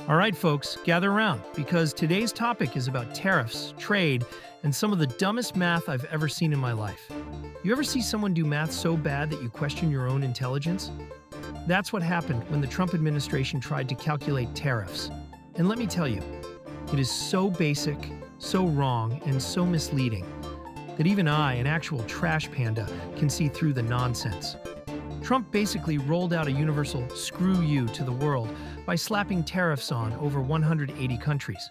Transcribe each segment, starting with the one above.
All right, folks, gather around because today's topic is about tariffs, trade, and some of the dumbest math I've ever seen in my life. You ever see someone do math so bad that you question your own intelligence? That's what happened when the Trump administration tried to calculate tariffs. And let me tell you, it is so basic, so wrong, and so misleading that even I, an actual trash panda, can see through the nonsense. Trump basically rolled out a universal screw you to the world by slapping tariffs on over 180 countries.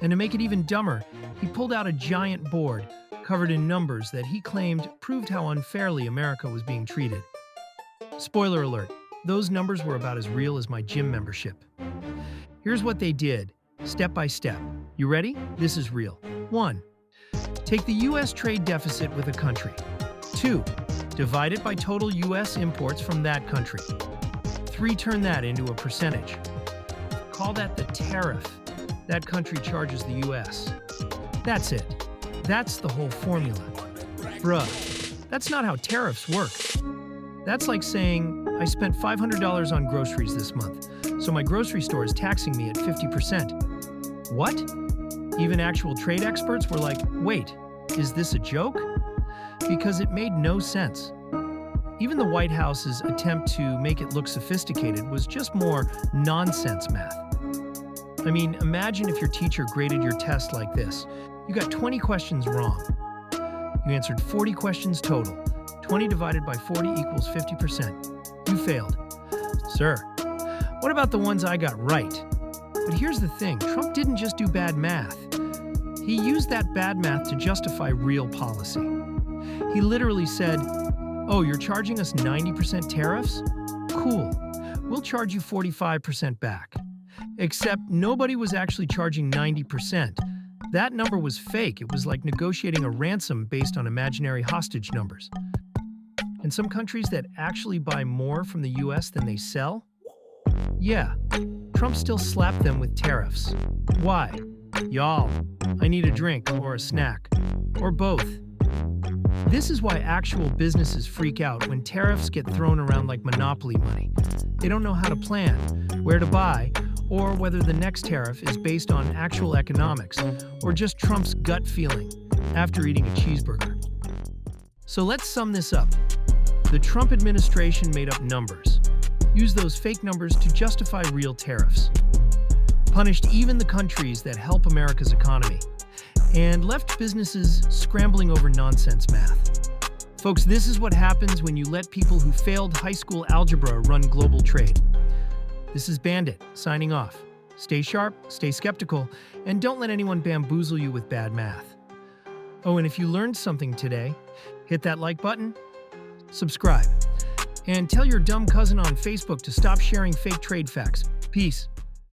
And to make it even dumber, he pulled out a giant board covered in numbers that he claimed proved how unfairly America was being treated. Spoiler alert, those numbers were about as real as my gym membership. Here's what they did, step by step. You ready? This is real. 1. Take the U.S. trade deficit with a country. 2. Divide it by total U.S. imports from that country. 3. Turn that into a percentage. Call that the tariff that country charges the U.S. That's it. That's the whole formula. Bruh, that's not how tariffs work. That's like saying, I spent $500 on groceries this month, so my grocery store is taxing me at 50%. What? Even actual trade experts were like, wait, is this a joke? Because it made no sense. Even the White House's attempt to make it look sophisticated was just more nonsense math. I mean, imagine if your teacher graded your test like this. You got 20 questions wrong. You answered 40 questions total. 20 divided by 40 equals 50%. You failed. Sir, what about the ones I got right? But here's the thing, Trump didn't just do bad math. He used that bad math to justify real policy. He literally said, oh, you're charging us 90% tariffs? Cool. We'll charge you 45% back. Except nobody was actually charging 90%. That number was fake. It was like negotiating a ransom based on imaginary hostage numbers. And some countries that actually buy more from the US than they sell? Yeah, Trump still slapped them with tariffs. Why? Y'all, I need a drink or a snack, or both. This is why actual businesses freak out when tariffs get thrown around like monopoly money. They don't know how to plan, where to buy, or whether the next tariff is based on actual economics or just Trump's gut feeling after eating a cheeseburger. So let's sum this up. The Trump administration made up numbers, used those fake numbers to justify real tariffs, punished even the countries that help America's economy, and left businesses scrambling over nonsense math. Folks, this is what happens when you let people who failed high school algebra run global trade. This is Bandit, signing off. Stay sharp, stay skeptical, and don't let anyone bamboozle you with bad math. Oh, and if you learned something today, hit that like button, subscribe, and tell your dumb cousin on Facebook to stop sharing fake trade facts. Peace.